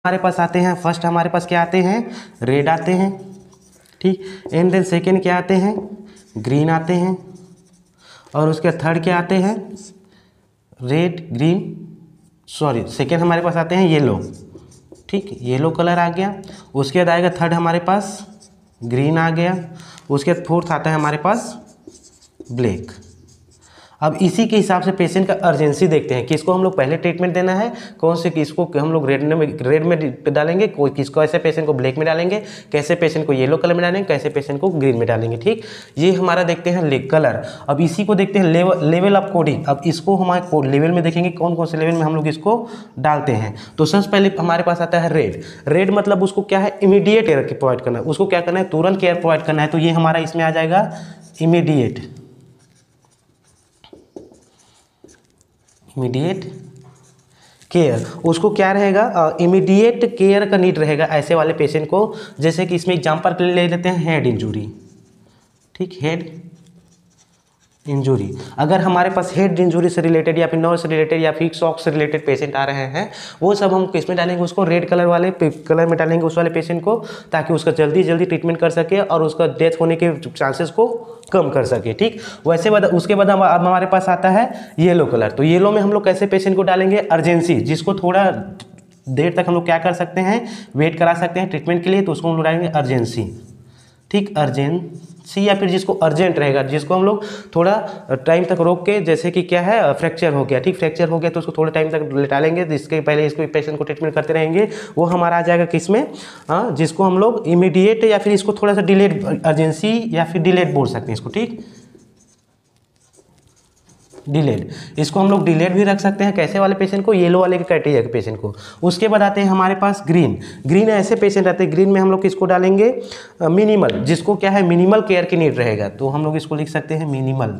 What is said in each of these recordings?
हमारे पास आते हैं, फर्स्ट हमारे पास क्या आते हैं, रेड आते हैं, ठीक। एंड देन सेकेंड क्या आते हैं, ग्रीन आते हैं, और उसके थर्ड क्या आते हैं, रेड ग्रीन, सॉरी सेकेंड हमारे पास आते हैं येलो, ठीक, येलो कलर आ गया। उसके बाद आएगा थर्ड हमारे पास ग्रीन आ गया। उसके बाद फोर्थ आता है हमारे पास ब्लैक। अब इसी के हिसाब से पेशेंट का अर्जेंसी देखते हैं, किसको हम लोग पहले ट्रीटमेंट देना है, कौन से किसको हम लोग रेड में डालेंगे, कोई किसको, ऐसे पेशेंट को ब्लैक में डालेंगे, कैसे पेशेंट को येलो कलर में डालेंगे, कैसे पेशेंट को ग्रीन में डालेंगे, ठीक। ये हमारा देखते हैं कलर। अब इसी को देखते हैं लेवल ऑफ कोडिंग। अब इसको हमारे लेवल में देखेंगे कौन कौन से लेवल में हम लोग इसको डालते हैं। तो सबसे पहले हमारे पास आता है रेड। रेड मतलब उसको क्या है, इमीडिएट केयर प्रोवाइड करना है, उसको क्या करना है, तुरंत केयर प्रोवाइड करना है। तो ये हमारा इसमें आ जाएगा इमीडिएट केयर। उसको क्या रहेगा, इमीडिएट केयर का नीड रहेगा ऐसे वाले पेशेंट को। जैसे कि इसमें एग्जांपल ले लेते हैं हेड इंजरी, ठीक, हेड इंजरी। अगर हमारे पास हेड इंजरी से रिलेटेड या फिर नर्व से रिलेटेड या फिर शॉक से रिलेटेड पेशेंट आ रहे हैं, वो सब हम किस में डालेंगे, उसको रेड कलर वाले कलर में डालेंगे उस वाले पेशेंट को, ताकि उसका जल्दी जल्दी ट्रीटमेंट कर सके और उसका डेथ होने के चांसेस को कम कर सके, ठीक। वैसे उसके बाद अब हमारे पास आता है येलो कलर। तो येलो में हम लोग कैसे पेशेंट को डालेंगे, अर्जेंसी, जिसको थोड़ा देर तक हम लोग क्या कर सकते हैं, वेट करा सकते हैं ट्रीटमेंट के लिए, तो उसको हम लोग डालेंगे अर्जेंसी, ठीक, अर्जेंसी। या फिर जिसको अर्जेंट रहेगा, जिसको हम लोग थोड़ा टाइम तक रोक के, जैसे कि क्या है, फ्रैक्चर हो गया, ठीक, फ्रैक्चर हो गया तो उसको थोड़े टाइम तक लेटालेंगे, जिसके पहले इसको पेशेंट को ट्रीटमेंट करते रहेंगे, वो हमारा आ जाएगा किसमें, जिसको हम लोग इमीडिएट या फिर इसको थोड़ा सा डिलेड, अर्जेंसी या फिर डिलेड बोल सकते हैं इसको, ठीक, डिलेड। इसको हम लोग डिलेड भी रख सकते हैं कैसे वाले पेशेंट को, येलो वाले के क्राइटेरिया के पेशेंट को। उसके बाद आते हैं हमारे पास ग्रीन। ग्रीन ऐसे पेशेंट आते हैं, ग्रीन में हम लोग किसको डालेंगे, मिनिमल, जिसको क्या है, मिनिमल केयर की नीड रहेगा। तो हम लोग इसको लिख सकते हैं मिनिमल,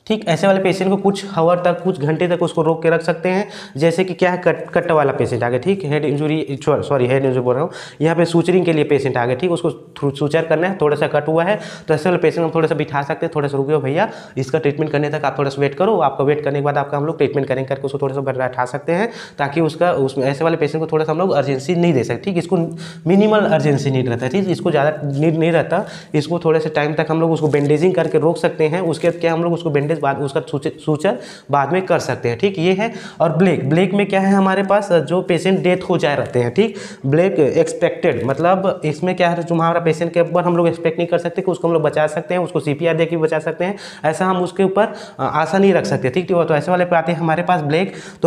ठीक। ऐसे वाले पेशेंट को कुछ आवर तक, कुछ घंटे तक उसको रोक के रख सकते हैं। जैसे कि क्या है, कट वाला पेशेंट आ गया, ठीक, head injury, sorry head injury बोल रहा हूँ, यहाँ पे सूचरिंग के लिए पेशेंट आ गया, ठीक, उसको सूचर करना है, थोड़ा सा कट हुआ है, तो ऐसे वाले पेशेंट को थोड़ा सा बिठा सकते हैं, थोड़ा सा रुकिए भैया, इसका ट्रीटमेंट करने तक आप थोड़ा सा वेट करो, आपका वेट करने के बाद आपका हम लोग ट्रीटमेंट करेंगे करके उसको थोड़ा सा बैठा सकते हैं, ताकि उसका उसमें ऐसे वाले पेशेंट को थोड़ा सा हम लोग अर्जेंसी नहीं दे सकते, ठीक। इसको मिनिमल अर्जेंसी नीड रहता है, ठीक, इसको ज़्यादा नीड नहीं रहता। इसको थोड़े से टाइम तक हम लोग उसको बैंडेजिंग करके रोक सकते हैं। उसके बाद क्या हम लोग उसको बैंडेज बाद उसका सूचर बाद में कर सकते हैं, ठीक, ये है। और ब्लैक में क्या है हमारे पास, जो पेशेंट डेथ हो जाए रहते हैं, ठीक, ब्लैक एक्सपेक्टेड, मतलब इसमें क्या है, जो हमारा पेशेंट के ऊपर हम लोग एक्सपेक्ट नहीं कर सकते कि उसको हम लोग बचा सकते हैं, उसको CPR दे के बचा सकते हैं, ऐसा हम उसके ऊपर आशा नहीं रख सकते, ठीक। तो ऐसे वाले पे आते हैं हमारे पास ब्लैक। तो